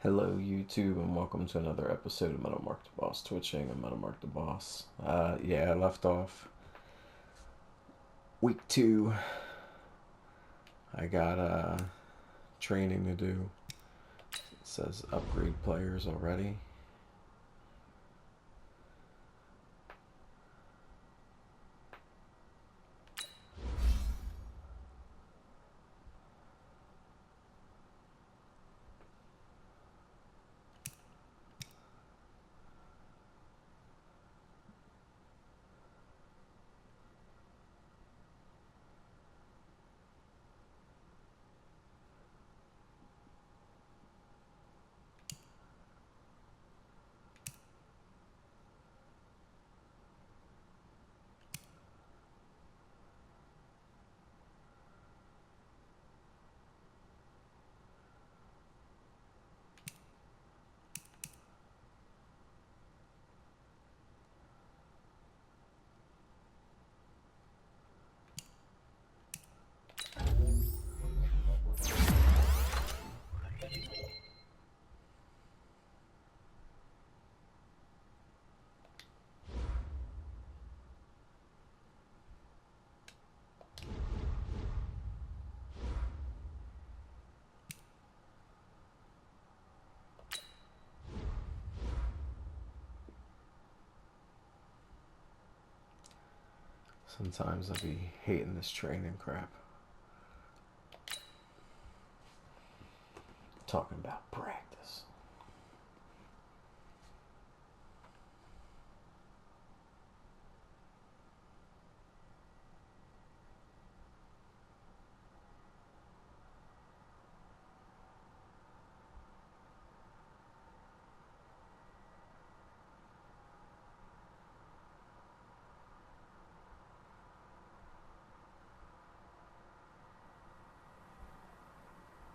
Hello, YouTube, and welcome to another episode of Metal Mark the Boss Twitching. I'm Metal Mark the Boss. I left off week 2. I got training to do. It says upgrade players already. Sometimes I'll be hating this training crap. Talking about practice.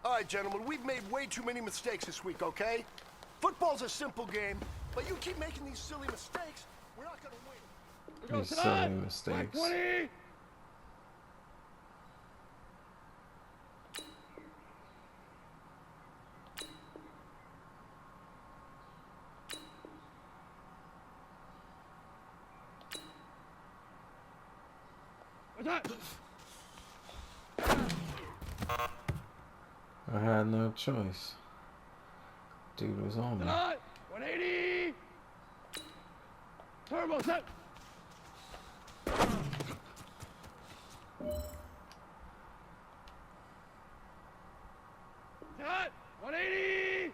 All right, gentlemen, we've made way too many mistakes this week, okay? Football's a simple game, but you keep making these silly mistakes, we're not gonna win. These silly mistakes. 20. What's that? I had no choice. Dude was on me. 180. Turbo set. Set. 180.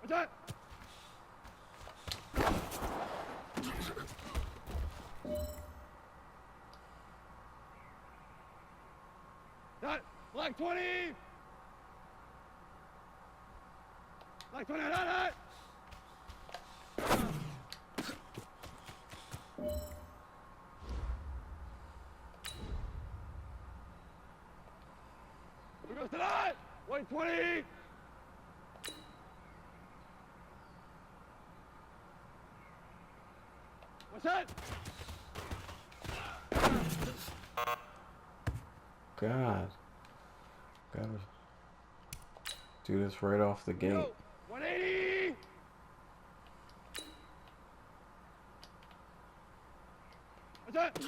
What's that? That. Black 20. Black 20. That. Here goes to that. White 20. What's that? God. Gotta do this right off the gate. 180. What's that?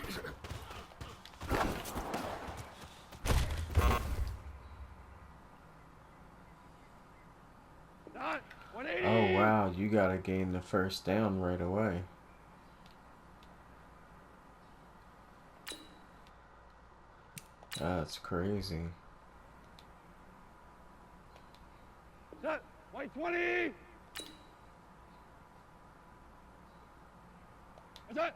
Not 180. Oh wow, you gotta gain the first down right away. That's crazy. Set. White 20. What's that?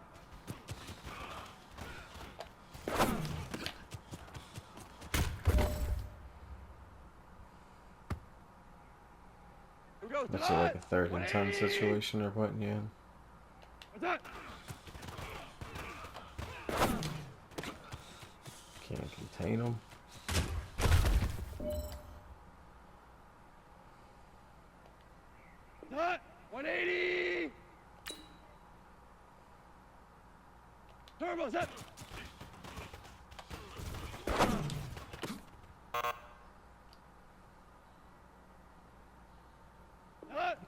Here goes to That's like a that. 3rd and 10 180. situation they're putting you in. What's that? Can't contain them. Set. 180. Turbo set.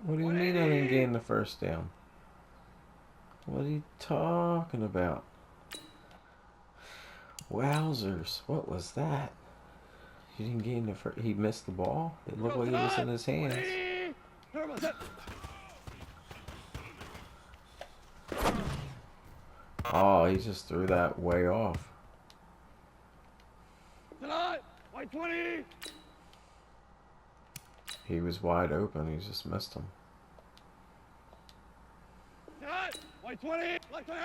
What do you mean I didn't gain the first down? What are you talking about? Wowzers, what was that? He didn't gain the first. He missed the ball? It looked like it was in his hands. Oh, he just threw that way off. White 20. He was wide open. He just missed him. White 20. Left 20.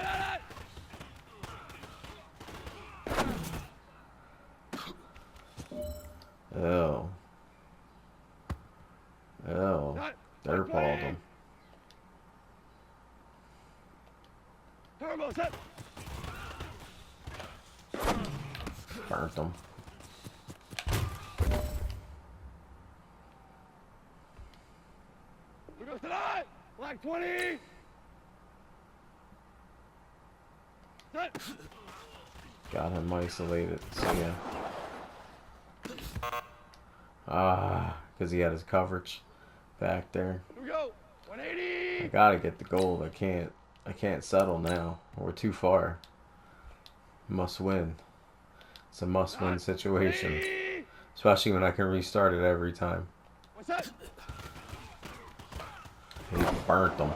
Oh. Oh. Dirtballed him. Turbo set. Burnt him. We go tonight. Black 20. Set. Got him isolated. See ya. Ah, because he had his coverage back there. Here we go. 180. I gotta get the gold. I can't settle now. We're too far. Must win. It's a must-win situation. 180. Especially when I can restart it every time. What's that? He burnt them.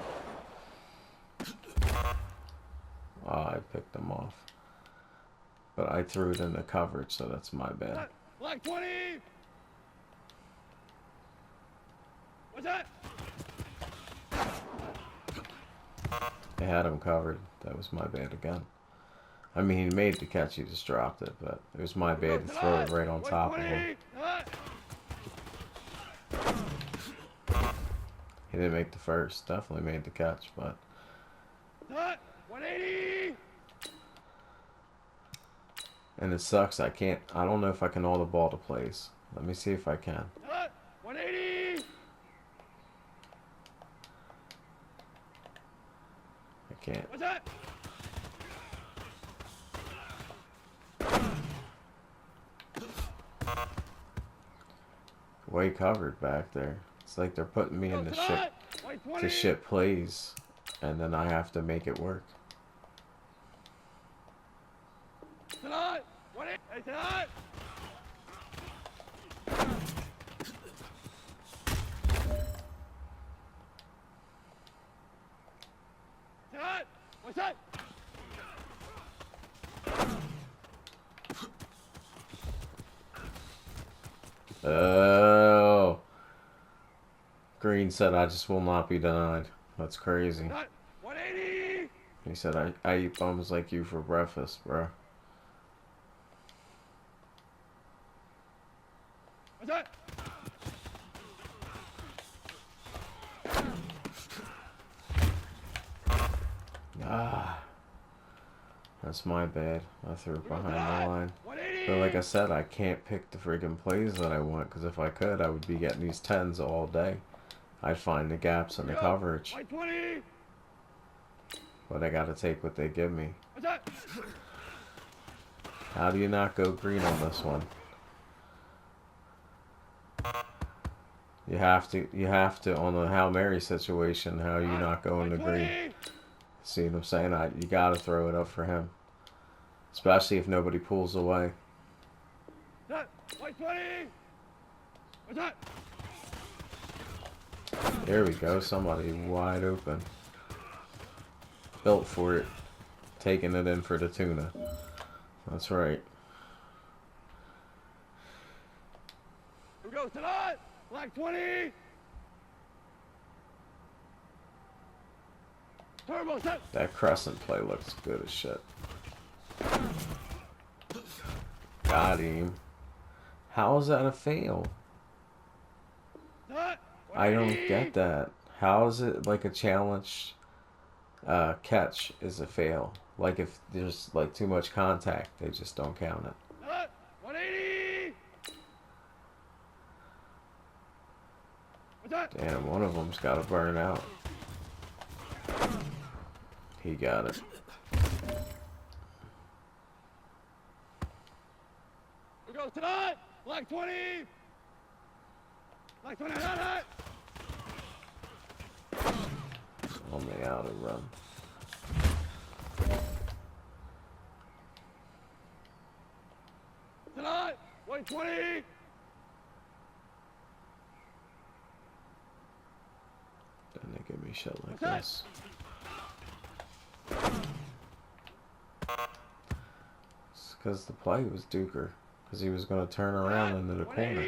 Oh, I picked them off. But I threw it in the coverage, so that's my bad. Black 20. What's that? I had him covered. That was my bad again. I mean, he made the catch, he just dropped it, but it was my bad to throw it right on top of him. He didn't make the first. Definitely made the catch, but 180. and it sucks. I don't know if I can hold the ball to place. Let me see if I can. 180. I can't. What's that? Way covered back there. It's like they're putting me in the shit to shit plays, and then I have to make it work. Tonight. 180. Hey, tonight. Tonight. What's that? Oh. Green said, I just will not be denied. That's crazy. 180. He said, I eat bums like you for breakfast, bro. What's that? Ah. That's my bad. I threw it behind the line. 180. But like I said, I can't pick the friggin' plays that I want, because if I could, I would be getting these 10s all day. I'd find the gaps in the coverage. White 20. But I gotta take what they give me. What's that? How do you not go green on this one? You have to on the Hail Mary situation, how you not going to green? See what I'm saying? You gotta throw it up for him. Especially if nobody pulls away. White 20. What's that? There we go, somebody wide open. Built for it. Taking it in for the tuna. That's right. Here we go tonight. Black 20. Turbo set. That crescent play looks good as shit. Got him. How is that a fail? I don't get that. How is it like a challenge catch is a fail? Like if there's like too much contact, they just don't count it. 180. What's that? Damn, one of them's got to burn out. He got it. Who goes tonight? Black 20. Black 20, hot. On the outer run. Tonight, white 20. Then they give me shit like this. It's because the play was Duker. Because he was going to turn around into the corner.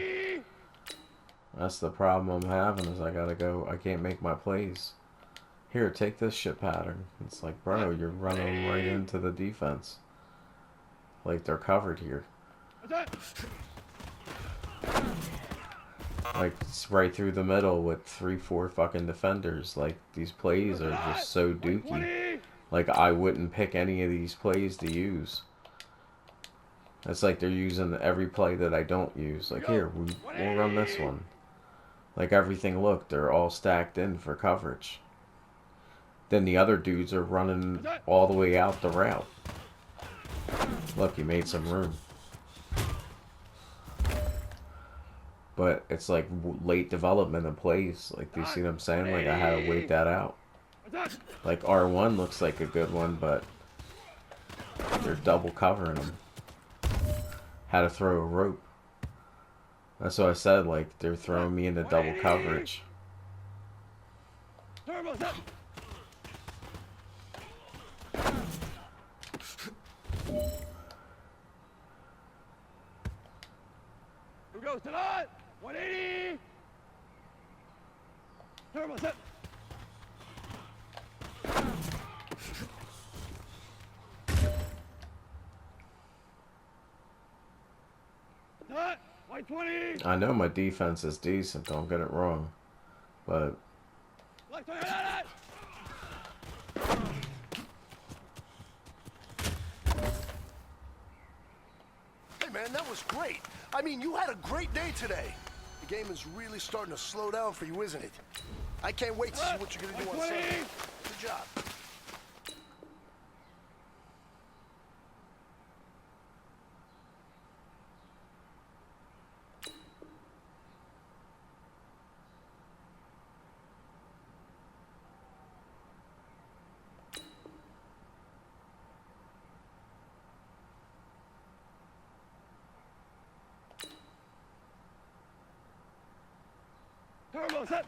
That's the problem I'm having is I gotta go. I can't make my plays. Here, take this shit pattern. It's like, bro, you're running right into the defense. Like, they're covered here. Like, it's right through the middle with 3-4 fucking defenders. Like, these plays are just so dookie. Like, I wouldn't pick any of these plays to use. It's like they're using every play that I don't use. Like, here, we'll run this one. Like, everything, look, they're all stacked in for coverage. Then the other dudes are running all the way out the route. Look, he made some room. But it's like late development of plays. Like, do you see what I'm saying? Like, I had to wait that out. Like, R1 looks like a good one, but they're double covering them. Had to throw a rope. That's what I said, like, they're throwing me into double coverage. Who goes tonight? 180. Turbo set. Tonight, white 20. I know my defense is decent, don't get it wrong. But Black 20. Hey, man, that was great. I mean, you had a great day today. The game is really starting to slow down for you, isn't it? I can't wait to see what you're going to do on Sunday. Good job. Turbo set.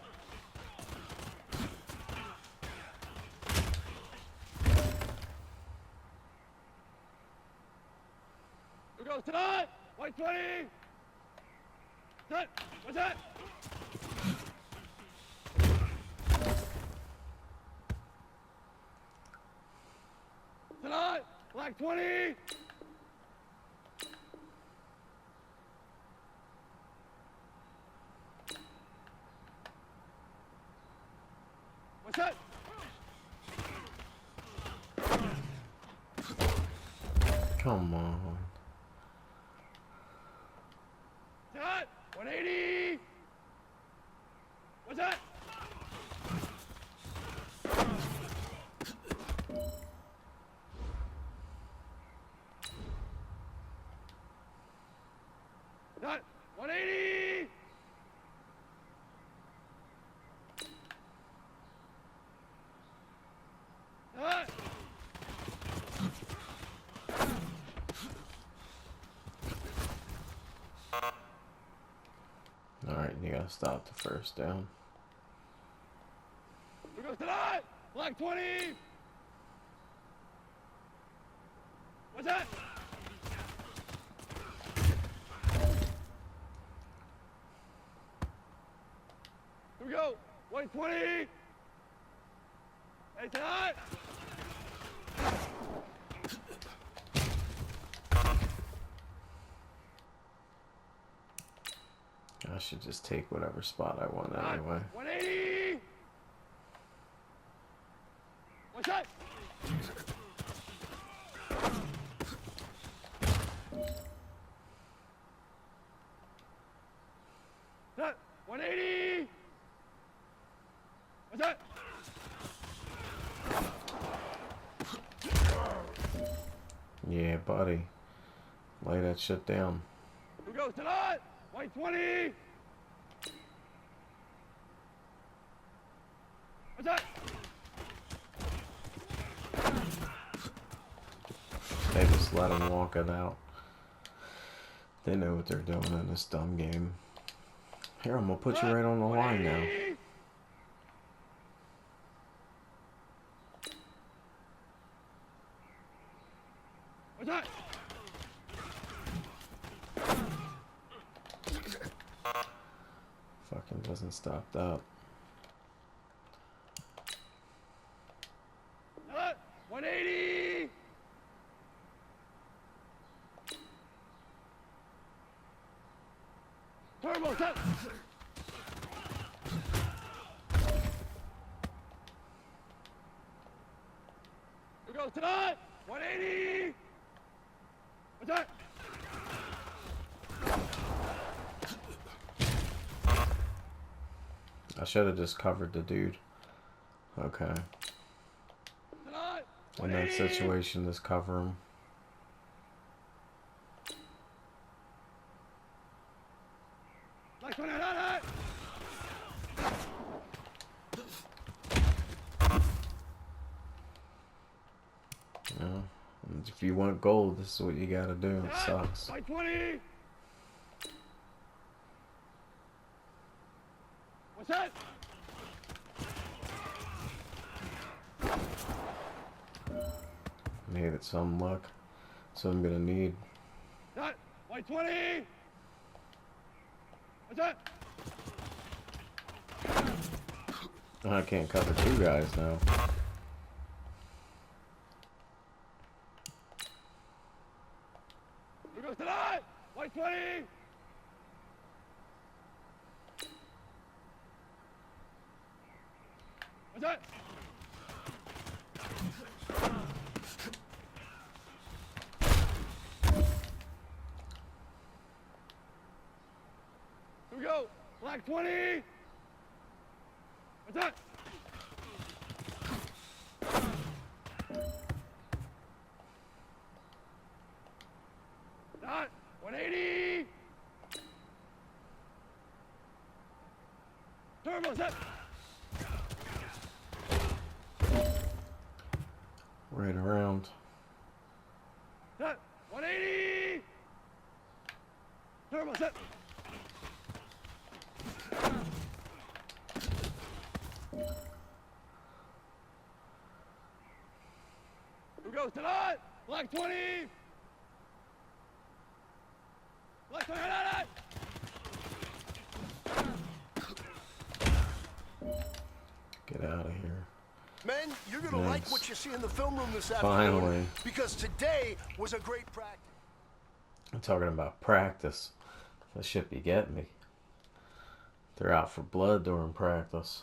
Who goes tonight? White 20. Set. What's that? Tonight, black 20. What's that? come on. Tonight, 180. What's that? Tonight, 180. Alright, you gotta stop the first down. Who goes tonight? Black 20. What's that? Here we go. White 20. Hey, tonight. I should just take whatever spot I want anyway. 180. What's that? That 180. What's that? Yeah, buddy. Lay that shit down. Who goes to that? White 20. What's that? They just let him walk it out. They know what they're doing in this dumb game. Here, I'm gonna put you right on the line now. What's that? Fucking doesn't stop that. 180. Turbo set. Who goes to that? 180. What's that? I should have just covered the dude. Okay. In that situation, just cover him. Yeah. And if you want gold, this is what you gotta do. It sucks. 20. What's that? Made it some luck. That's what I'm gonna need. That white 20. What's that? I can't cover two guys now. Who goes to that? White 20. What's that? Here we go. Black 20. What's that? Dot 180. Turbo set. Right around. Set 180. Turbo set. Who goes to that? Black 20. Black 20. Get out of here. Men, you're gonna like what you see in the film room this afternoon. Finally. Because today was a great practice. I'm talking about practice. That shit be getting me. They're out for blood during practice.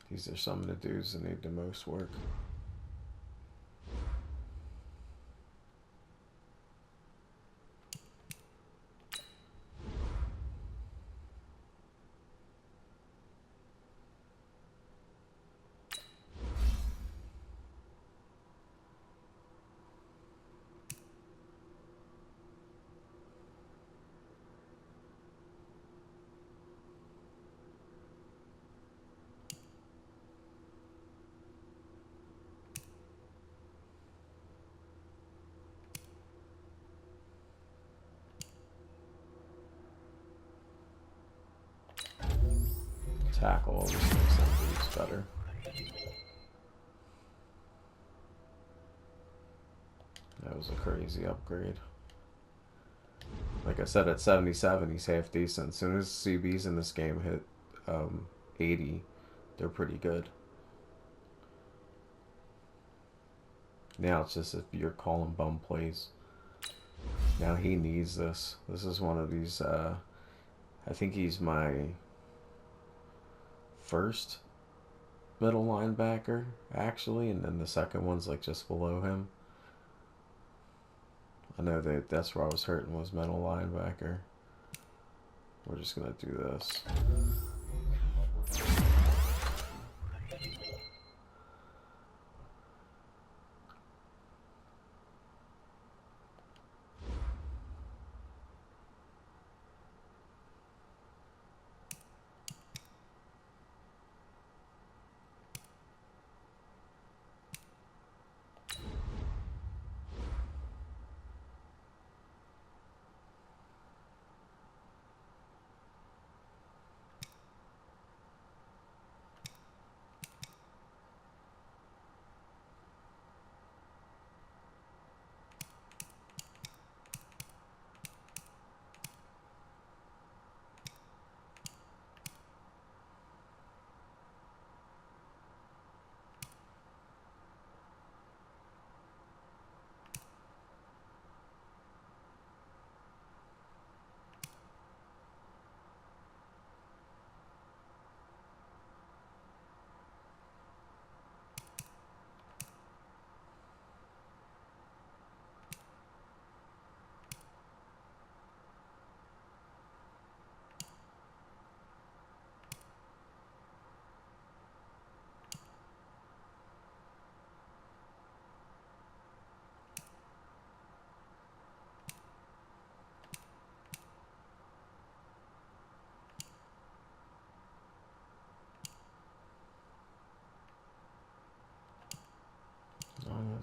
These are some of the dudes that need the most work. Tackle always makes some dudes better. That was a crazy upgrade. Like I said, at 77, he's half decent. As soon as CBs in this game hit 80, they're pretty good. Now it's just if you're calling bum plays. Now he needs this. This is one of these, I think he's my first middle linebacker, actually, and then the second one's like just below him. I know that's where I was hurting was middle linebacker. We're just gonna do this.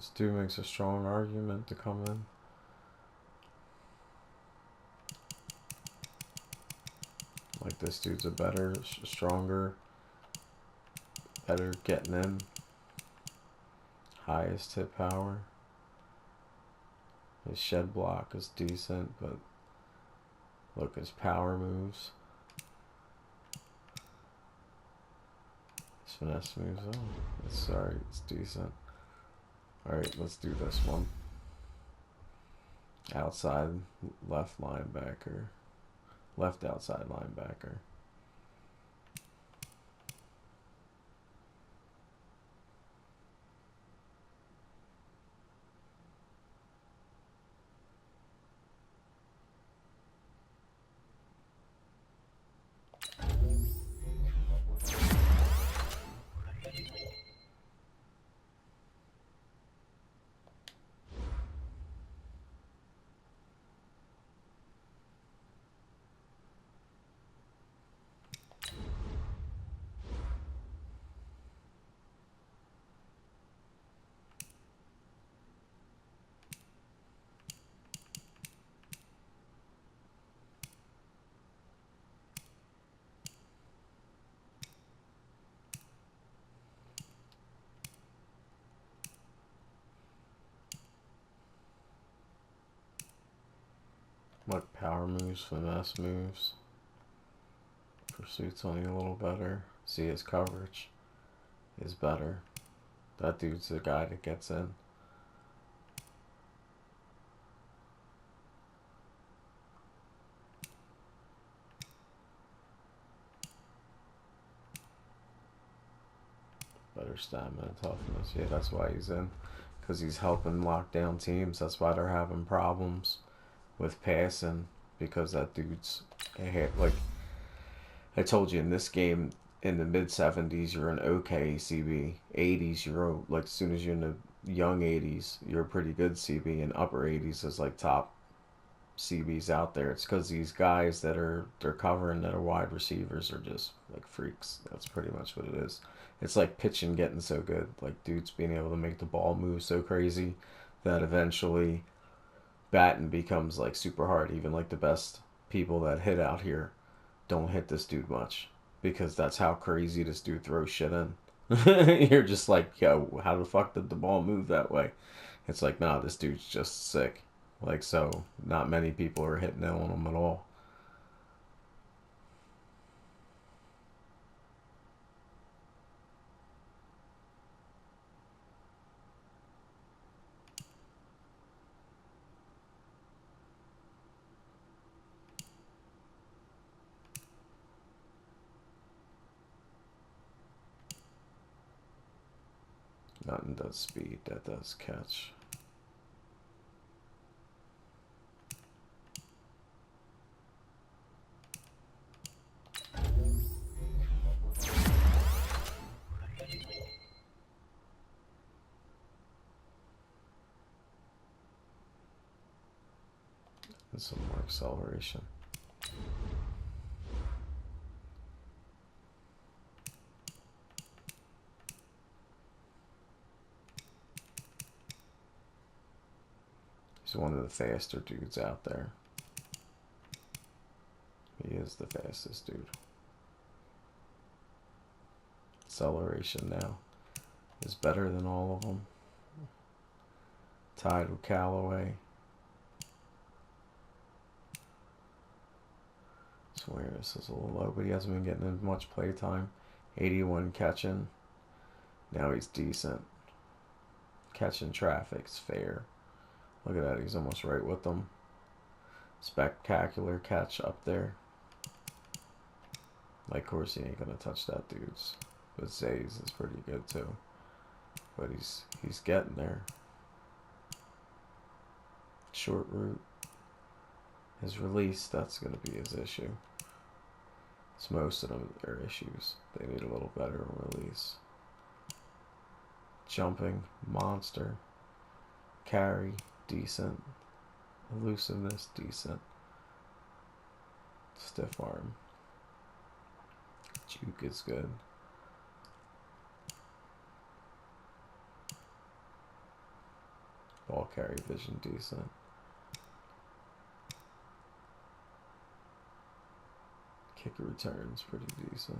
This dude makes a strong argument to come in. Like this dude's a better, stronger, better getting in. Highest hit power. His shed block is decent, but look, his power moves. His finesse moves. Oh, sorry, it's decent. Alright, let's do this one. Outside left linebacker. Left outside linebacker. Like power moves, finesse moves. Pursuit's only a little better. See, his coverage is better. That dude's the guy that gets in. Better stamina and toughness. Yeah, that's why he's in. Because he's helping lock down teams. That's why they're having problems with passing. Because that dude's like I told you in this game, in the mid 70s, you're an okay CB. 80s, you're like as soon as you're in the young 80s, you're a pretty good CB. And upper 80s is like top CBs out there. It's because these guys that they're covering that are wide receivers are just like freaks. That's pretty much what it is. It's like pitching getting so good, like dudes being able to make the ball move so crazy that eventually batting becomes like super hard. Even like the best people that hit out here don't hit this dude much because that's how crazy this dude throws shit in. You're just like, yo, how the fuck did the ball move that way? It's like, nah, this dude's just sick. Like, so not many people are hitting on him at all. Nothing does speed, that does catch. And some more acceleration. He's one of the faster dudes out there. He is the fastest dude. Acceleration now is better than all of them. Tied with Callaway. His awareness is a little low, but he hasn't been getting much play time. 81 catching. Now he's decent. Catching traffic's fair. Look at that, he's almost right with them. Spectacular catch up there. Like, of course, he ain't gonna touch that dude's. But Zay's is pretty good too. But he's getting there. Short route. His release, that's gonna be his issue. It's most of them their issues. They need a little better release. Jumping, monster. Carry, decent. Elusiveness, decent. Stiff arm. Juke is good. Ball carry vision, decent. Kicker returns, pretty decent.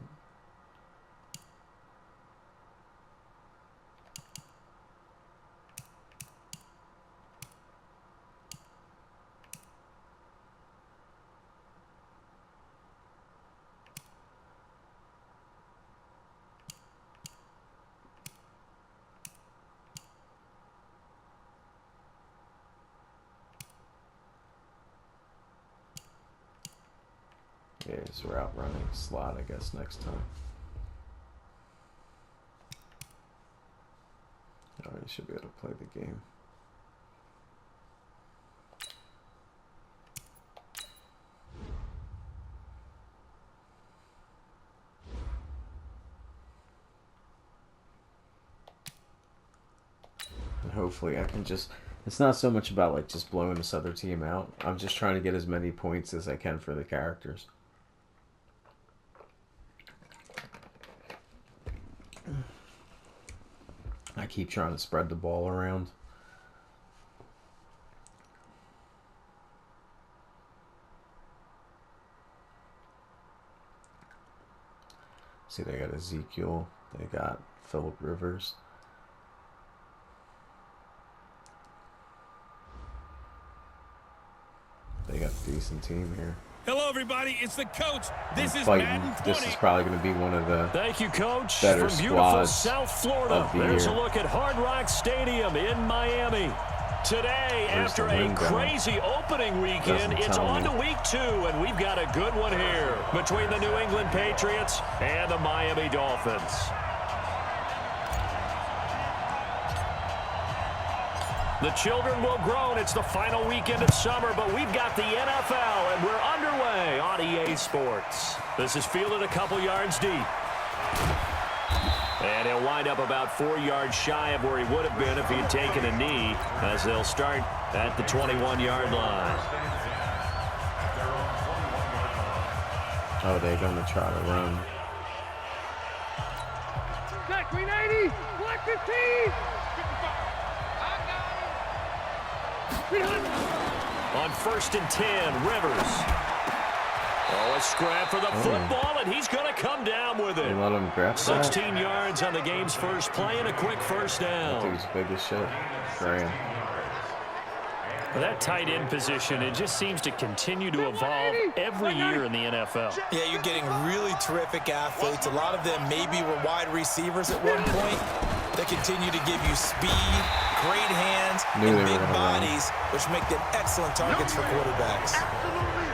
Yeah, his route running slot, I guess, next time. Alright, you should be able to play the game. And hopefully I can just... It's not so much about like just blowing this other team out. I'm just trying to get as many points as I can for the characters. I keep trying to spread the ball around. See, they got Ezekiel. They got Phillip Rivers. They got a decent team here. Hello, everybody. It's the coach. This is fighting. Madden 20. This is probably going to be one of the Thank you, Coach. better From beautiful squads South Florida, of the there's year. a look at Hard Rock Stadium in Miami. Today, Where's after the a wind going? crazy opening weekend, Doesn't it's tell on me. to week 2, and we've got a good one here between the New England Patriots and the Miami Dolphins. The children will groan. It's the final weekend of summer, but we've got the NFL, and we're underway on EA Sports. This is fielded a couple yards deep. And he'll wind up about 4 yards shy of where he would have been if he had taken a knee, as they'll start at the 21-yard line. Oh, they're going to try to run. Set, green 80, black 15. On 1st and 10, Rivers. Oh, a scrap for the football, and he's going to come down with They it. let him grab that. 16 yards on the game's first play and a quick first That down. dude's big as shit. Graham. That tight end position, it just seems to continue to evolve every year in the NFL. Yeah, you're getting really terrific athletes. A lot of them maybe were wide receivers at one point. They continue to give you speed, great hands, Knew and they were big gonna run. bodies, which make them excellent targets for quarterbacks.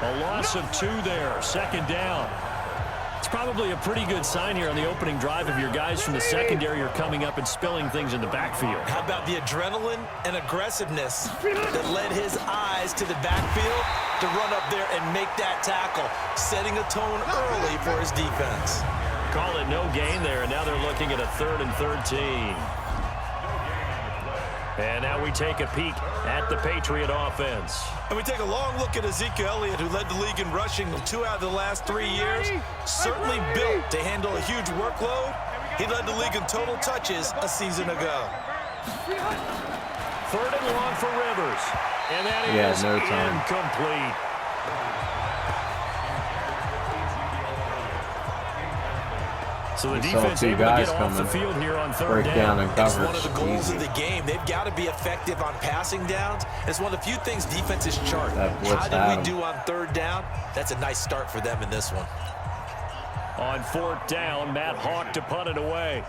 A loss of 2 there, second down. It's probably a pretty good sign here on the opening drive of your guys from the secondary are coming up and spilling things in the backfield. How about the adrenaline and aggressiveness that led his eyes to the backfield to run up there and make that tackle, setting a tone early for his defense. Call it no gain there, and now they're looking at a 3rd and 13. And now we take a peek at the Patriot offense. And we take a long look at Ezekiel Elliott, who led the league in rushing 2 out of the last 3 years. Certainly built to handle a huge workload. He led the league in total touches a season ago. 3rd and long for Rivers. And that is incomplete. So the defense able to get off the field here on 3rd down. It's one of the goals of the game. They've got to be effective on passing downs. It's one of the few things defenses chart. How did we do on 3rd down? That's a nice start for them in this one. On 4th down, Matt Hawk to punt it away.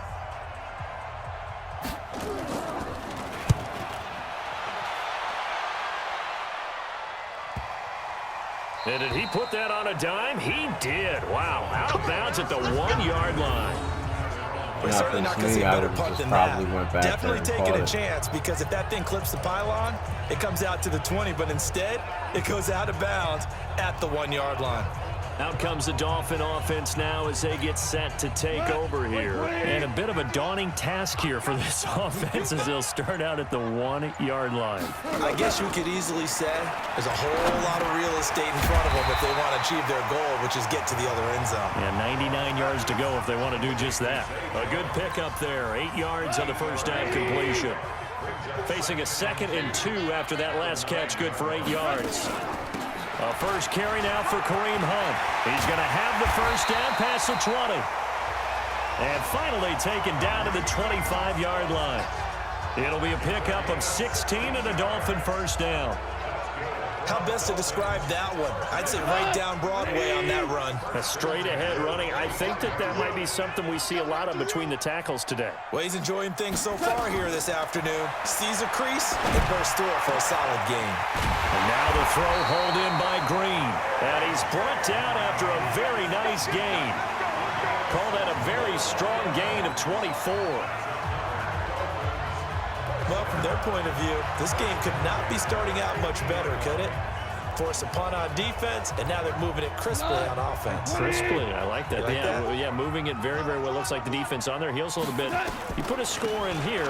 And did he put that on a dime? He did. Wow. Out of bounds at the 1-yard line. We're certainly not going to see a better punt than that. Definitely taking a chance, because if that thing clips the pylon, it comes out to the 20, but instead it goes out of bounds at the 1-yard line. Out comes the Dolphin offense now as they get set to take over here. And a bit of a daunting task here for this offense as they'll start out at the 1-yard line. I guess you could easily say there's a whole lot of real estate in front of them if they want to achieve their goal, which is get to the other end zone. Yeah, 99 yards to go if they want to do just that. A good pickup there. 8 yards on the first down completion. Facing a 2nd and 2 after that last catch, good for 8 yards. A first carry now for Kareem Hunt. He's going to have the first down past the 20. And finally taken down to the 25-yard line. It'll be a pickup of 16 and a Dolphin first down. How best to describe that one? I'd say right down Broadway on that run. A straight-ahead running. I think that might be something we see a lot of between the tackles today. Well, he's enjoying things so far here this afternoon. Sees a crease and bursts through it for a solid gain. And now the throw hauled in by Green. And he's brought down after a very nice gain. Call that a very strong gain of 24. Well, from their point of view, this game could not be starting out much better, could it? Force a punt on defense, and now they're moving it crisply on offense. Crisply, I like that. Yeah, moving it very, very well. Looks like the defense on their heels a little bit. You put a score in here,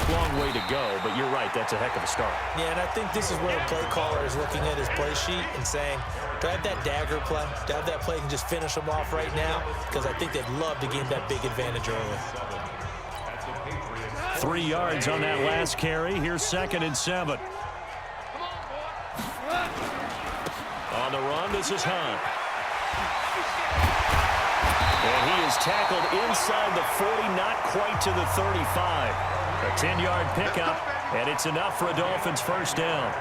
long way to go, but you're right, that's a heck of a start. Yeah, and I think this is where the play caller is looking at his play sheet and saying, do I have that dagger play? Do I have that play and just finish them off right now? Because I think they'd love to gain that big advantage early. 3 yards on that last carry. Here's 2nd and 7. On the run, this is Hunt. And he is tackled inside the 40, not quite to the 35. A 10-yard pickup, and it's enough for a Dolphins first down.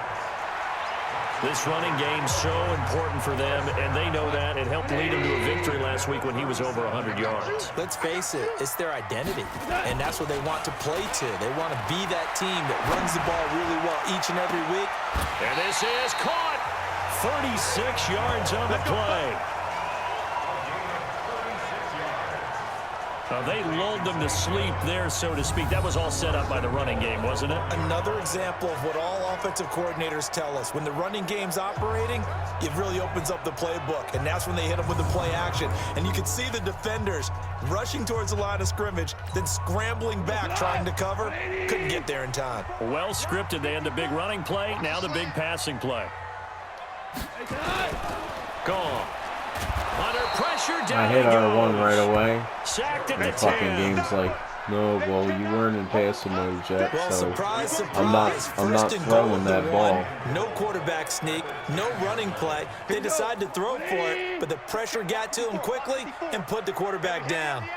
This running game so important for them, and they know that. It helped lead them to a victory last week when he was over 100 yards. Let's face it, it's their identity, and that's what they want to play to. They want to be that team that runs the ball really well each and every week. And this is caught. 36 yards on the play. They lulled them to sleep there, so to speak. That was all set up by the running game, wasn't it? Another example of what all offensive coordinators tell us. When the running game's operating, it really opens up the playbook, and that's when they hit them with the play action. And you can see the defenders rushing towards the line of scrimmage, then scrambling back trying to cover. Couldn't get there in time. Well scripted. They had the big running play, now the big passing play. Gone. Under pressure, down I hit R1 right away. Sacked at the 10. Fucking game's like, no, well, you weren't in passing mode yet, well, so surprise, I'm not throwing that ball. No quarterback sneak, no running play. They decided to throw for it, but the pressure got to him quickly and put the quarterback down.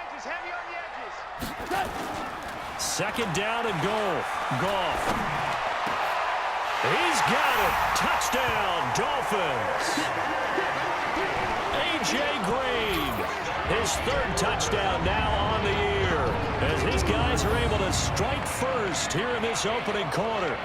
2nd down and goal. Goff. He's got it. Touchdown, Dolphins. A.J. Green, his 3rd touchdown now on the year, as his guys are able to strike first here in this opening quarter.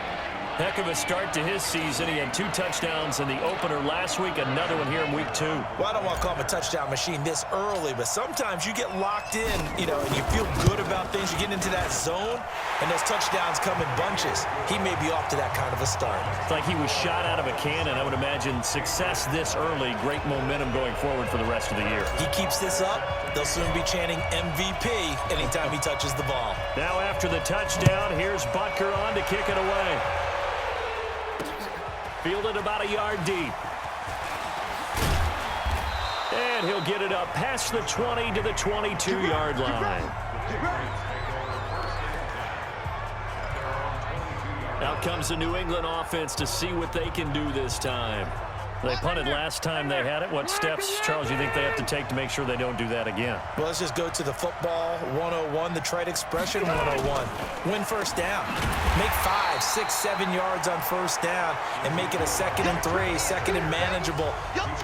Heck of a start to his season. He had 2 touchdowns in the opener last week, another one here in week 2. Well, I don't want to call him a touchdown machine this early, but sometimes you get locked in, and you feel good about things. You get into that zone, and those touchdowns come in bunches. He may be off to that kind of a start. It's like he was shot out of a cannon. I would imagine success this early, great momentum going forward for the rest of the year. He keeps this up, they'll soon be chanting MVP anytime he touches the ball. Now after the touchdown, here's Butker on to kick it away. Fielded about a yard deep. And he'll get it up past the 20 to the 22-yard line. Out comes the New England offense to see what they can do this time. They punted last time they had it. What steps, Charles, you think they have to take to make sure they don't do that again? Well, let's just go to the football 101, the trite expression 101. Win first down. Make 5, 6, 7 yards on first down and make it a 2nd and 3, 2nd and manageable.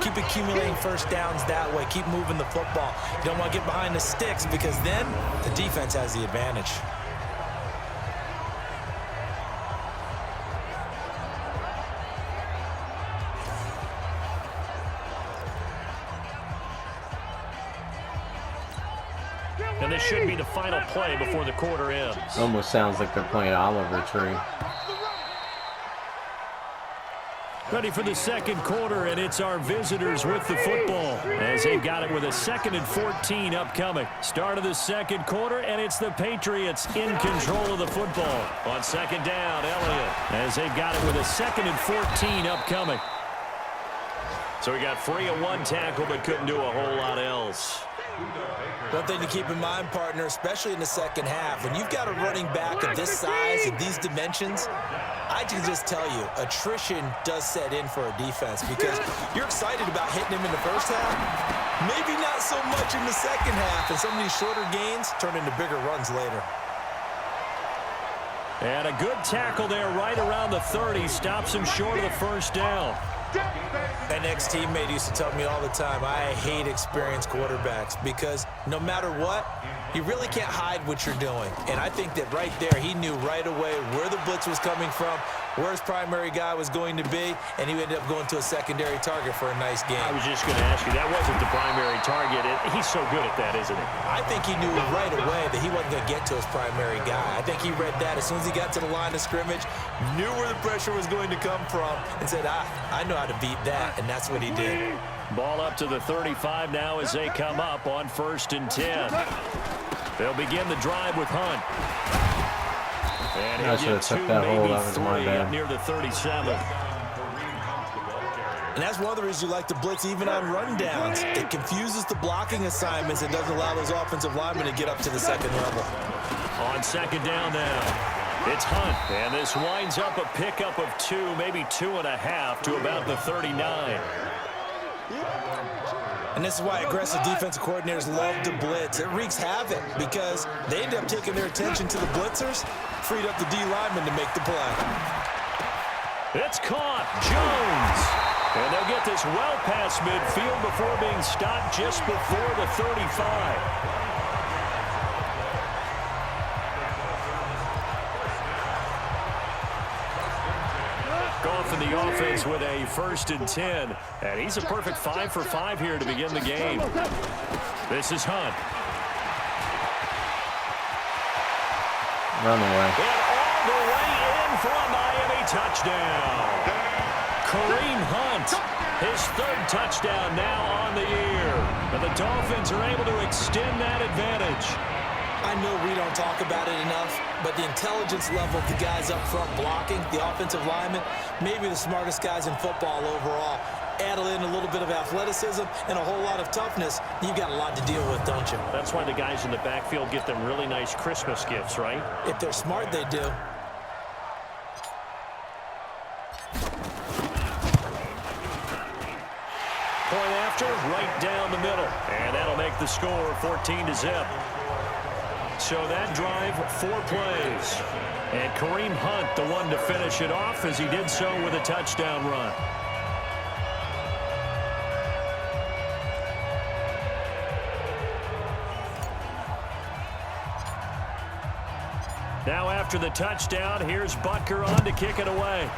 Keep accumulating first downs that way. Keep moving the football. You don't want to get behind the sticks because then the defense has the advantage. And this should be the final play before the quarter ends. Almost sounds like they're playing Oliver Tree. Ready for the second quarter, and it's our visitors with the football as they've got it with a 2nd and 14 upcoming. Start of the second quarter, and it's the Patriots in control of the football. On 2nd down, Elliott, as they've got it with a 2nd and 14 upcoming. So we got free of 1 tackle, but couldn't do a whole lot else. One thing to keep in mind, partner, especially in the second half, when you've got a running back of this size and these dimensions, I can just tell you, attrition does set in for a defense because you're excited about hitting him in the first half, maybe not so much in the second half, and some of these shorter gains turn into bigger runs later. And a good tackle there right around the 30, stops him short of the first down. An ex-teammate used to tell me all the time, I hate experienced quarterbacks because no matter what, you really can't hide what you're doing. And I think that right there, he knew right away where the blitz was coming from, where his primary guy was going to be, and he ended up going to a secondary target for a nice game. I was just going to ask you, that wasn't the primary target. He's so good at that, isn't he? I think he knew right away that he wasn't going to get to his primary guy. I think he read that as soon as he got to the line of scrimmage, knew where the pressure was going to come from, and said, I know how to beat that, and that's what he did. Ball up to the 35 now as they come up on 1st and 10. They'll begin the drive with Hunt. And I should have took that hold. That was my bad. Up near the 37. And that's one of the reasons you like to blitz even on rundowns. It confuses the blocking assignments. It doesn't allow those offensive linemen to get up to the second level. On 2nd down now, it's Hunt. And this winds up a pickup of 2, maybe 2.5 to about the 39. And this is why aggressive defensive coordinators love to blitz. It wreaks havoc because they end up taking their attention to the blitzers, freed up the D lineman to make the play. It's caught. Jones. And they'll get this well past midfield before being stopped just before the 35. Goff in the offense with a 1st and 10. And he's a perfect 5 for 5 here to begin the game. This is Hunt. Run away. And all the way in for a Miami touchdown. Kareem Hunt, his 3rd touchdown now on the year. And the Dolphins are able to extend that advantage. I know we don't talk about it enough, but the intelligence level of the guys up front blocking, the offensive linemen, maybe the smartest guys in football overall. Add in a little bit of athleticism and a whole lot of toughness, you've got a lot to deal with, don't you? That's why the guys in the backfield get them really nice Christmas gifts, right? If they're smart, they do. Point after, right down the middle. And that'll make the score 14-0. So that drive, 4 plays. And Kareem Hunt, the one to finish it off as he did so with a touchdown run. Now after the touchdown, here's Butker on to kick it away.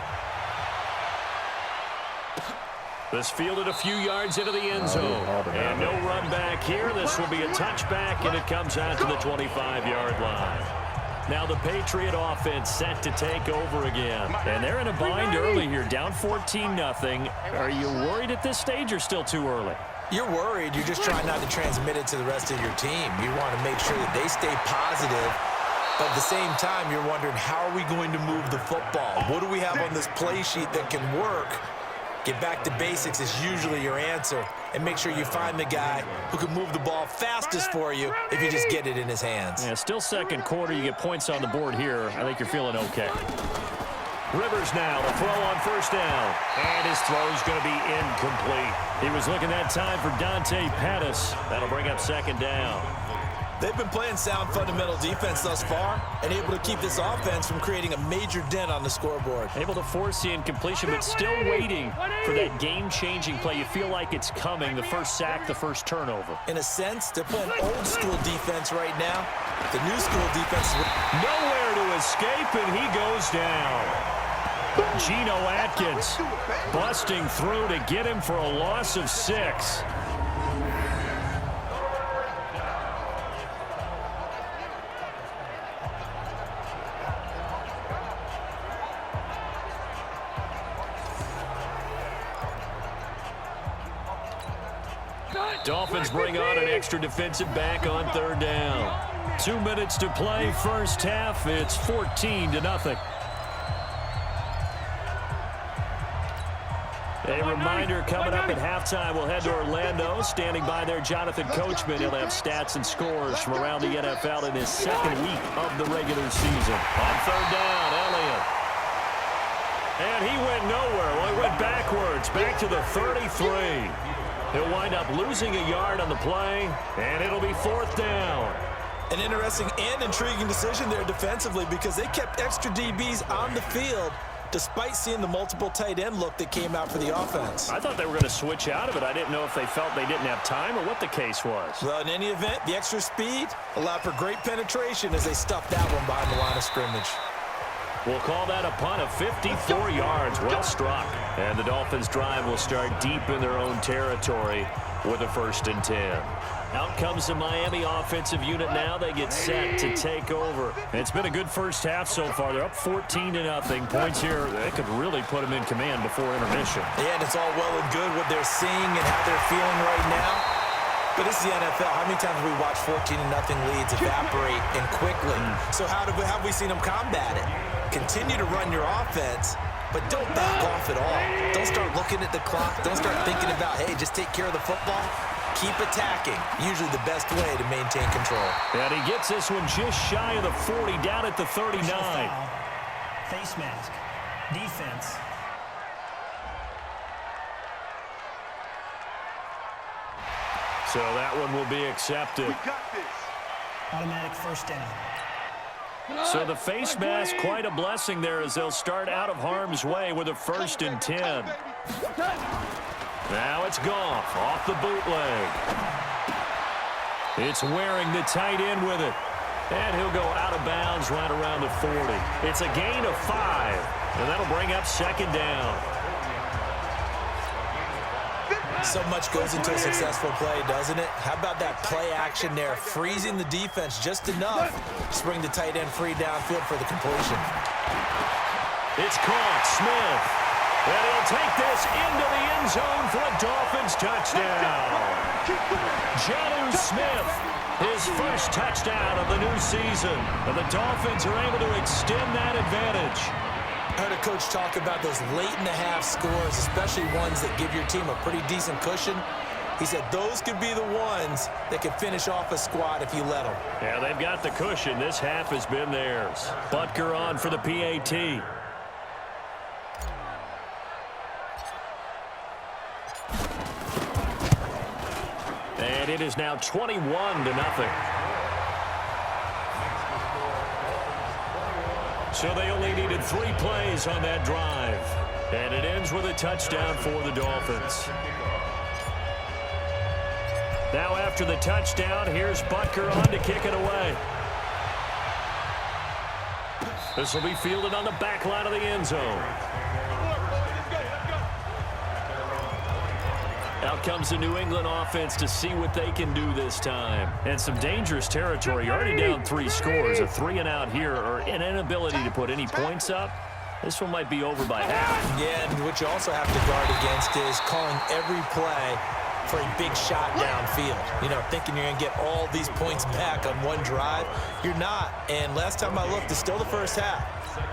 This fielded a few yards into the end zone. And no run back here. This will be a touchback, and it comes out to the 25-yard line. Now the Patriot offense set to take over again. And they're in a bind early here, down 14-0. Are you worried at this stage or still too early? You're worried. You're just trying not to transmit it to the rest of your team. You want to make sure that they stay positive. But at the same time, you're wondering, how are we going to move the football? What do we have on this play sheet that can work? Get back to basics is usually your answer. And make sure you find the guy who can move the ball fastest for you if you just get it in his hands. Yeah, still second quarter. You get points on the board here. I think you're feeling okay. Rivers now to throw on first down. And his throw is going to be incomplete. He was looking that time for Dante Pettis. That'll bring up second down. They've been playing sound fundamental defense thus far and able to keep this offense from creating a major dent on the scoreboard. Able to force the incompletion, but still waiting for that game-changing play. You feel like it's coming, the first sack, the first turnover. In a sense, they're playing old school defense right now. The new school defense is nowhere to escape, and he goes down. Geno Atkins busting through to get him for a loss of 6. Dolphins bring on an extra defensive back on third down. 2 minutes to play, first half. It's 14-0. A reminder coming up at halftime. We'll head to Orlando. Standing by there, Jonathan Coachman. He'll have stats and scores from around the NFL in his second week of the regular season. On third down, Elliott. And he went nowhere. Well, he went backwards, back to the 33. He'll wind up losing a yard on the play, and it'll be fourth down. An interesting and intriguing decision there defensively because they kept extra DBs on the field despite seeing the multiple tight end look that came out for the offense. I thought they were going to switch out of it. I didn't know if they felt they didn't have time or what the case was. Well, in any event, the extra speed allowed for great penetration as they stuffed that one behind the line of scrimmage. We'll call that a punt of 54 yards. Well struck. And the Dolphins' drive will start deep in their own territory with a 1st and 10. Out comes the Miami offensive unit now. They get set to take over. It's been a good first half so far. They're up 14-0. Points here, they could really put them in command before intermission. Yeah, and it's all well and good what they're seeing and how they're feeling right now. But this is the NFL. How many times have we watched 14-0 leads evaporate and quickly? So how have we seen them combat it? Continue to run your offense, but don't back off at all. Don't start looking at the clock. Don't start thinking about, hey, just take care of the football. Keep attacking. Usually the best way to maintain control. And he gets this one just shy of the 40, down at the 39. Face mask. Defense. So that one will be accepted. We got this. Automatic first down. So the face mask, quite a blessing there as they'll start out of harm's way with a 1st and 10. Now it's Goff off the bootleg. It's Waring the tight end with it. And he'll go out of bounds right around the 40. It's a gain of 5. And that'll bring up second down. So much goes into a successful play, doesn't it? How about that play action there, freezing the defense just enough to bring the tight end free downfield for the completion. It's caught, Smith. And he'll take this into the end zone for a Dolphins touchdown. Jonnu Smith, his first touchdown of the new season. And the Dolphins are able to extend that advantage. I heard a coach talk about those late-in-the-half scores, especially ones that give your team a pretty decent cushion. He said those could be the ones that could finish off a squad if you let them. Yeah, they've got the cushion. This half has been theirs. Butker on for the PAT. And it is now 21-0. So they only needed 3 plays on that drive. And it ends with a touchdown for the Dolphins. Now after the touchdown, here's Butker on to kick it away. This will be fielded on the back line of the end zone. Out comes the New England offense to see what they can do this time. And some dangerous territory. You're already down 3 scores. A 3-and-out here, or an inability to put any points up. This one might be over by half. Yeah, and what you also have to guard against is calling every play for a big shot downfield. You know, thinking you're going to get all these points back on one drive. You're not. And last time I looked, it's still the first half.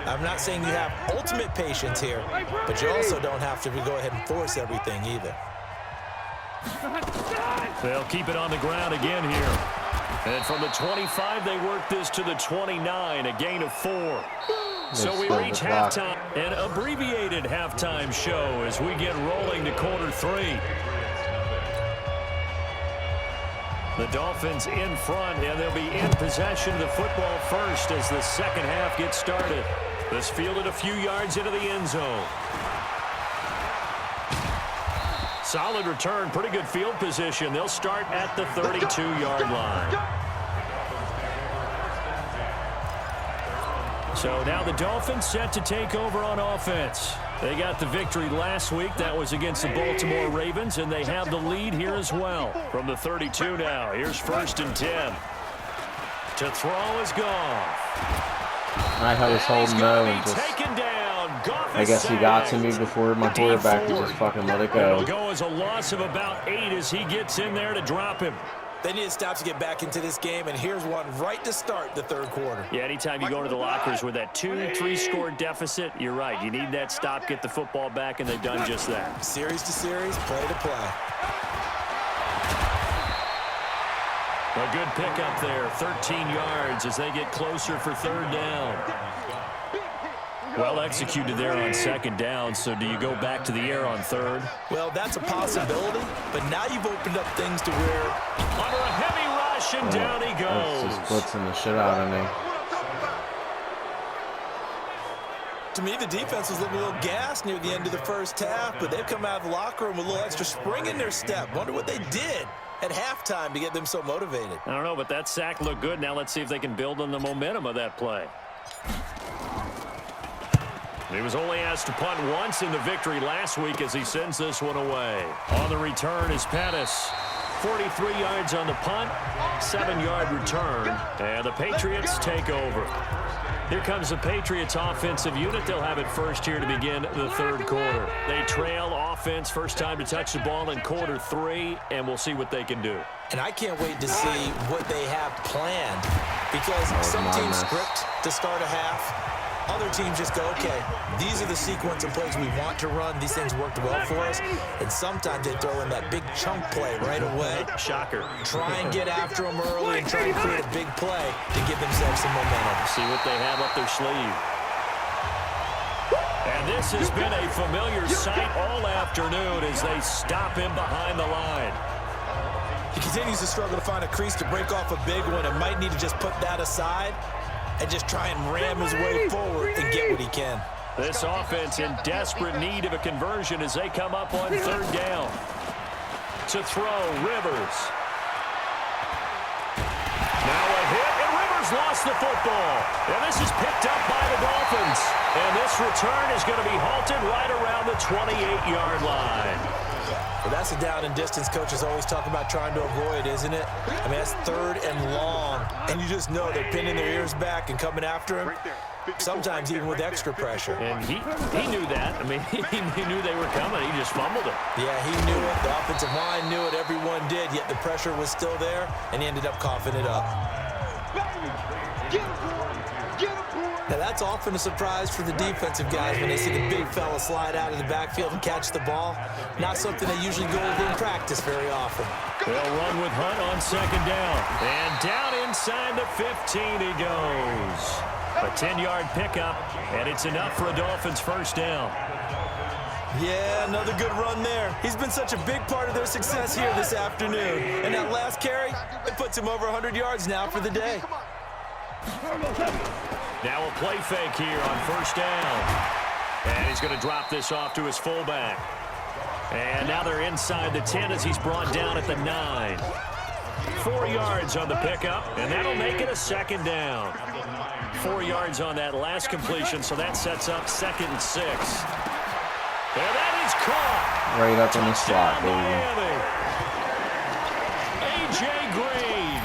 I'm not saying you have ultimate patience here, but you also don't have to go ahead and force everything either. They'll keep it on the ground again here. And from the 25, they work this to the 29, a gain of 4. So we reach halftime, an abbreviated halftime show as we get rolling to quarter 3. The Dolphins in front, and they'll be in possession of the football first as the second half gets started. This fielded a few yards into the end zone. Solid return, pretty good field position. They'll start at the 32-yard line. So now the Dolphins set to take over on offense. They got the victory last week. That was against the Baltimore Ravens, and they have the lead here as well. From the 32 now, here's 1st and 10. To throw is Goff. I was holding low and just, I guess he got to me before my quarterback could just fucking let it go. It'll go as a loss of about 8 as he gets in there to drop him. They need to stop to get back into this game, and here's one right to start the third quarter. Yeah, anytime you go into the lockers with that 2-3 score deficit, you're right. You need that stop, get the football back, and they've done just that. Series to series, play to play. A good pickup there, 13 yards as they get closer for 3rd down. Well executed there on 2nd down, so do you go back to the air on 3rd? Well, that's a possibility, but now you've opened up things to where... Under a heavy rush, and down he goes. Just blitzing the shit out of me. To me, the defense was looking a little gassed near the end of the first half, but they've come out of the locker room with a little extra spring in their step. Wonder what they did at halftime to get them so motivated. I don't know, but that sack looked good. Now let's see if they can build on the momentum of that play. He was only asked to punt once in the victory last week as he sends this one away. On the return is Pettis. 43 yards on the punt, 7-yard return, and the Patriots take over. Here comes the Patriots offensive unit. They'll have it first here to begin the 3rd quarter. They trail offense, first time to touch the ball in quarter 3, and we'll see what they can do. And I can't wait to see what they have planned, because some teams script to start a half. Other teams just go, okay, these are the sequence of plays we want to run. These things worked well for us. And sometimes they throw in that big chunk play right away. Shocker. Try and get after them early and try and create a big play to give themselves some momentum. See what they have up their sleeve. And this has been a familiar sight all afternoon as they stop him behind the line. He continues to struggle to find a crease to break off a big one and might need to just put that aside and just try and ram his way forward and get what he can. This offense in desperate need of a conversion as they come up on 3rd down. To throw, Rivers. Now a hit, and Rivers lost the football. And this is picked up by the Dolphins. And this return is going to be halted right around the 28-yard line. Well, that's a down and distance coaches always talk about trying to avoid, isn't it? I mean, that's 3rd and long, and you just know they're pinning their ears back and coming after him, sometimes even with extra pressure. And he knew that. I mean, he knew they were coming. He just fumbled it. Yeah, he knew it. The offensive line knew it. Everyone did, yet the pressure was still there, and he ended up coughing it up. Now, that's often a surprise for the defensive guys when they see the big fella slide out of the backfield and catch the ball. Not something they usually go over in practice very often. They'll run with Hunt on 2nd down. And down inside the 15 he goes. A 10-yard pickup, and it's enough for a Dolphins 1st down. Yeah, another good run there. He's been such a big part of their success here this afternoon. And that last carry, it puts him over 100 yards now for the day. Now a play fake here on 1st down. And he's going to drop this off to his fullback. And now they're inside the 10 as he's brought down at the 9. 4 yards on the pickup, and that'll make it a second down. 4 yards on that last completion, so that sets up 2nd and 6. And that is caught. Right up in the slot, baby. Miami. A.J. Green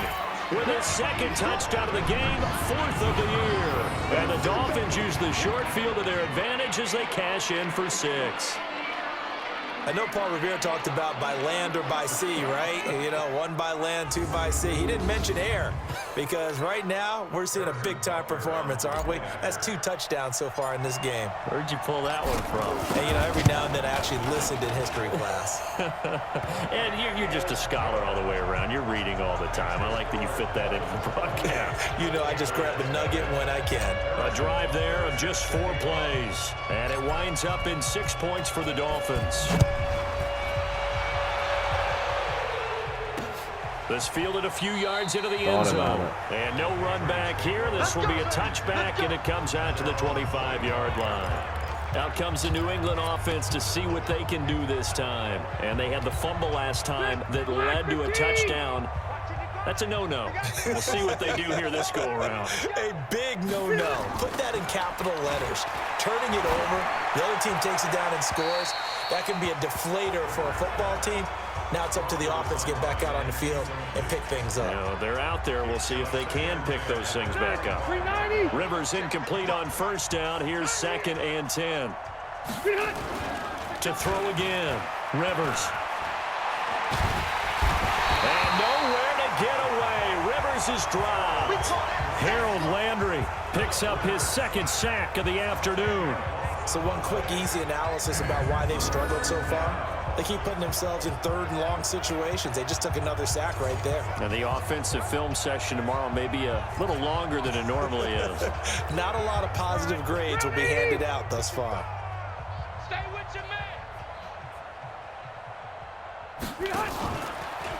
with his 2nd touchdown of the game, 4th of the year. And the Dolphins use the short field to their advantage as they cash in for 6. I know Paul Revere talked about by land or by sea, right? You know, 1 by land, 2 by sea. He didn't mention air because right now we're seeing a big-time performance, aren't we? That's 2 touchdowns so far in this game. Where'd you pull that one from? And, you know, every now and then I actually listened in history class. And you're just a scholar all the way around. You're reading all the time. I like that you fit that into the broadcast. You know, I just grab the nugget when I can. A drive there of just 4 plays. And it winds up in 6 points for the Dolphins. This fielded a few yards into the end zone. And no run back here. This will be a touchback, and it comes out to the 25-yard line. Out comes the New England offense to see what they can do this time. And they had the fumble last time that led to a touchdown. That's a no-no. We'll see what they do here this go-around. A big no-no. Put that in capital letters. Turning it over, the other team takes it down and scores. That can be a deflator for a football team. Now it's up to the offense to get back out on the field and pick things up. You know, they're out there. We'll see if they can pick those things back up. Rivers incomplete on 1st down. Here's 2nd and 10. To throw again. Rivers. And nowhere to get away. Rivers is dropped. Harold Landry picks up his 2nd sack of the afternoon. So one quick, easy analysis about why they've struggled so far. They keep putting themselves in 3rd and long situations. They just took another sack right there. And the offensive film session tomorrow may be a little longer than it normally is. Not a lot of positive grades will be handed out thus far. Stay with your man.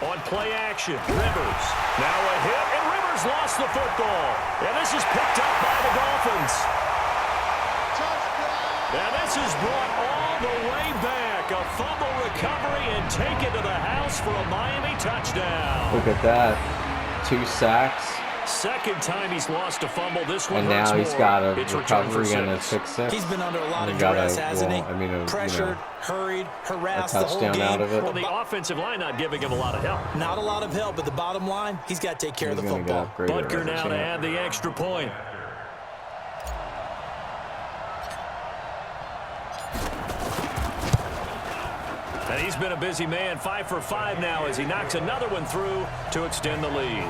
On play action, Rivers. Now a hit, and Rivers lost the football. And this is picked up by the Dolphins. And this is brought all the way back. A fumble recovery and taken to the house for a Miami touchdown. Look at that. 2 sacks. 2nd time he's lost a fumble. This one and now he's more. got a It's recovery and a 6-6. He's been under a lot of duress, hasn't he? Pressured, hurried, harassed the whole game. Out of it. Well, the offensive line not giving him a lot of help. Not a lot of help, but the bottom line, he's got to take care of the football. Butker now to add the extra point. And he's been a busy man, 5 for 5 now as he knocks another one through to extend the lead.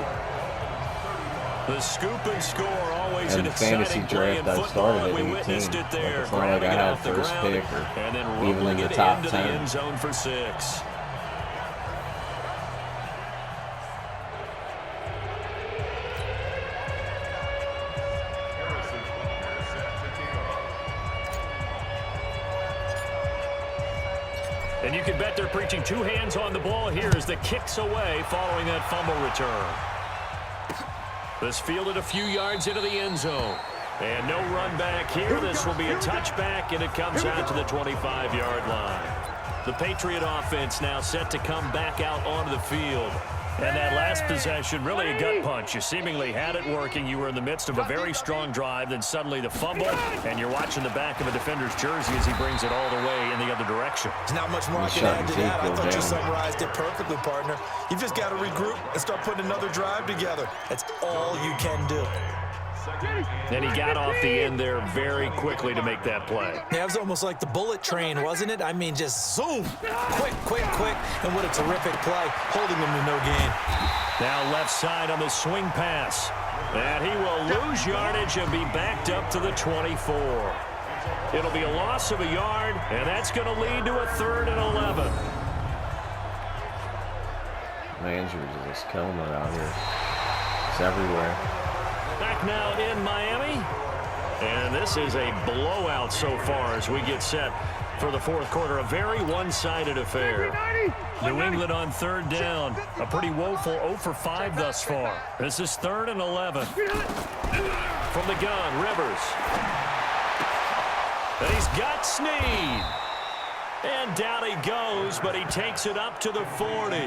The scoop and score, always an exciting play in football, and we witnessed it there, grabbing it off the ground and then rolling it into the end zone for 6. And you can bet they're preaching 2 hands on the ball here as the kick's away following that fumble return. This fielded a few yards into the end zone. And no run back here. This will be a touchback, and it comes out to the 25-yard line. The Patriot offense now set to come back out onto the field. And that last possession, really a gut punch. You seemingly had it working. You were in the midst of a very strong drive. Then suddenly the fumble, and you're watching the back of a defender's jersey as he brings it all the way in the other direction. There's not much more I can add to that. I thought you summarized it perfectly, partner. You've just got to regroup and start putting another drive together. That's all you can do. And he got off the end there very quickly to make that play. Yeah, it was almost like the bullet train, wasn't it? I mean, just zoom, quick, quick, quick, and what a terrific play, holding him to no gain. Now left side on the swing pass. And he will lose yardage and be backed up to the 24. It'll be a loss of a yard, and that's going to lead to a 3rd and 11. Landry's just killing it out here. It's everywhere. Back now in Miami. And this is a blowout so far as we get set for the 4th quarter. A very one-sided affair. New England on 3rd down. A pretty woeful 0 for 5 thus far. This is 3rd and 11. From the gun, Rivers. And he's got Snead. And down he goes, but he takes it up to the 40.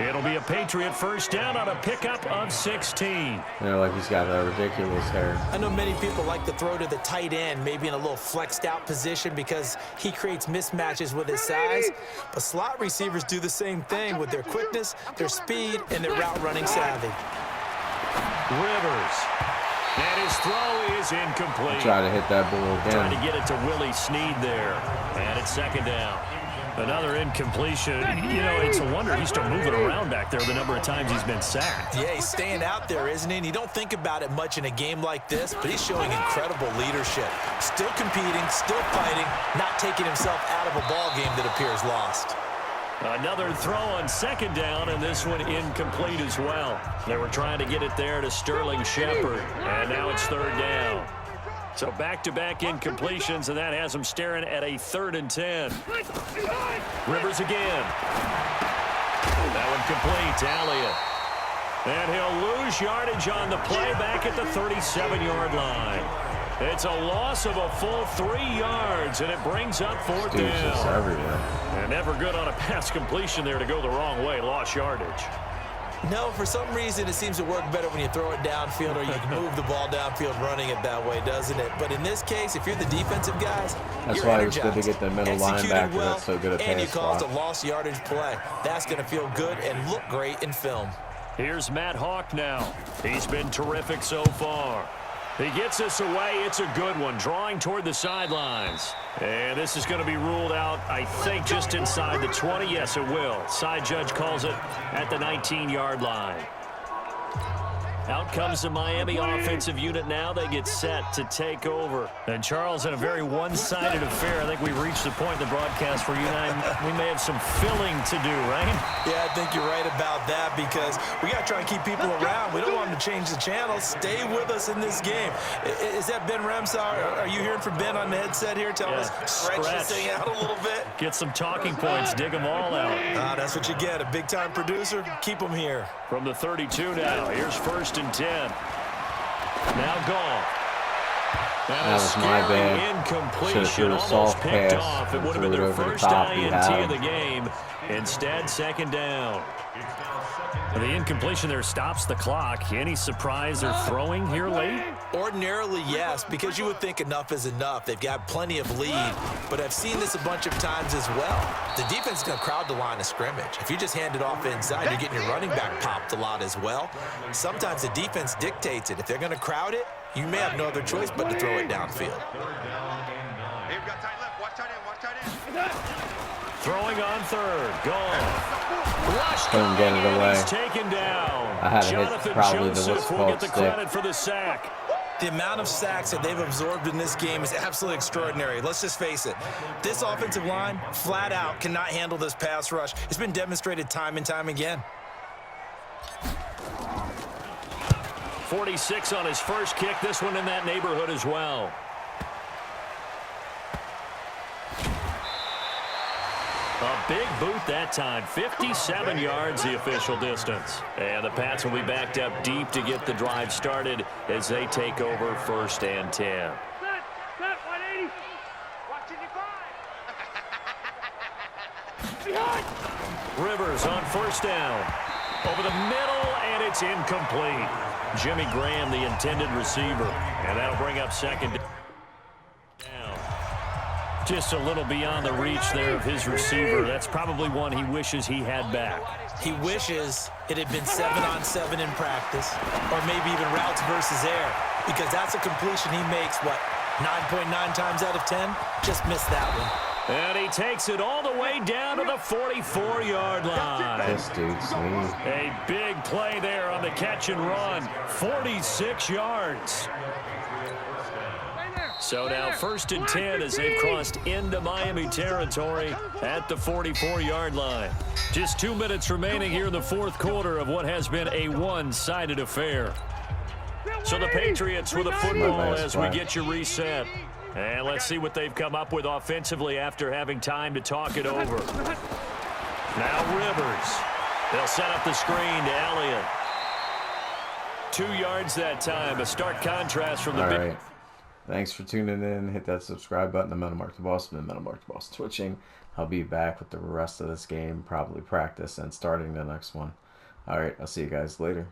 It'll be a Patriot first down on a pickup of 16. Like he's got a ridiculous hair. I know many people like to throw to the tight end, maybe in a little flexed out position because he creates mismatches with his size. But slot receivers do the same thing with their quickness, their speed, and their route running savvy. Rivers. And his throw is incomplete. Try to hit that ball again. Trying to get it to Willie Snead there. And it's second down. Another incompletion. You know, it's a wonder he's still moving around back there the number of times he's been sacked. Yeah, he's staying out there, isn't he? And you don't think about it much in a game like this, but he's showing incredible leadership. Still competing, still fighting, not taking himself out of a ball game that appears lost. Another throw on second down, and this one incomplete as well. They were trying to get it there to Sterling Shepard, and now it's third down. So back-to-back incompletions, and that has them staring at a 3rd and 10. Rivers again. That one complete to Elliott. And he'll lose yardage on the play back at the 37-yard line. It's a loss of a full 3 yards, and it brings up fourth down. Just everywhere. And never good on a pass completion there to go the wrong way. Lost yardage. No, for some reason it seems to work better when you throw it downfield or you can move the ball downfield running it that way, doesn't it? But in this case, if you're the defensive guys, that's why it's good to get the middle linebacker that's so good at pass and you caused block. a lost yardage play. That's going to feel good and look great in film. Here's Matt Hawk now. He's been terrific so far. He gets this away. It's a good one, drawing toward the sidelines. And this is going to be ruled out, I think, just inside the 20. Yes, it will. Side judge calls it at the 19-yard line. Out comes the Miami offensive unit now. They get set to take over. And, Charles, in a very one-sided affair, I think we've reached the point in the broadcast where you and I, we may have some filling to do, right? Yeah, I think you're right about that because we got to try and keep people around. We don't want them to change the channel. Stay with us in this game. Is that Ben Ramsau? Are you hearing from Ben on the headset here? Tell us, stretch this thing out a little bit. Get some talking points. Dig them all out. That's what you get. A big-time producer. Keep them here. From the 32 now. Here's 1st and 10. Now gone. That was my bad. Incompletion, almost picked off. It would have been their first INT of the game. Instead, second down. The incompletion there stops the clock. Any surprise they're throwing here late? Ordinarily, yes, because you would think enough is enough. They've got plenty of lead, but I've seen this a bunch of times as well. The defense is going to crowd the line of scrimmage. If you just hand it off inside, you're getting your running back popped a lot as well. Sometimes the defense dictates it. If they're going to crowd it, you may have no other choice but to throw it downfield. Throwing on third. Gone. Couldn't get it away. He's taken down. I had to hit probably the what's will get called the stick. credit for the sack. The amount of sacks that they've absorbed in this game is absolutely extraordinary. Let's just face it. This offensive line, flat out, cannot handle this pass rush. It's been demonstrated time and time again. 46 on his first kick. This one in that neighborhood as well. A big boot that time. 57 yards the official distance. And the Pats will be backed up deep to get the drive started as they take over 1st and 10. Set, 180. Watching you behind. Rivers on 1st down. Over the middle, and it's incomplete. Jimmy Graham, the intended receiver. And that'll bring up second down. Just a little beyond the reach there of his receiver. That's probably one he wishes he had back. He wishes it had been 7-on-7 in practice, or maybe even routes versus air, because that's a completion he makes, 9.9 times out of 10? Just missed that one. And he takes it all the way down to the 44-yard line. This dude's mean. A big play there on the catch and run. 46 yards. So now 1st and 10 as they've crossed into Miami territory at the 44-yard line. Just 2 minutes remaining here in the 4th quarter of what has been a one-sided affair. So the Patriots with a football as we get you reset. And let's see what they've come up with offensively after having time to talk it over. Now Rivers. They'll set up the screen to Elliott. 2 yards that time. A stark contrast from the big... Right. Thanks for tuning in. Hit that subscribe button. I'm Metal Mark the Boss. I'm Metal Mark the Boss Twitching. I'll be back with the rest of this game, probably practice and starting the next one. Alright, I'll see you guys later.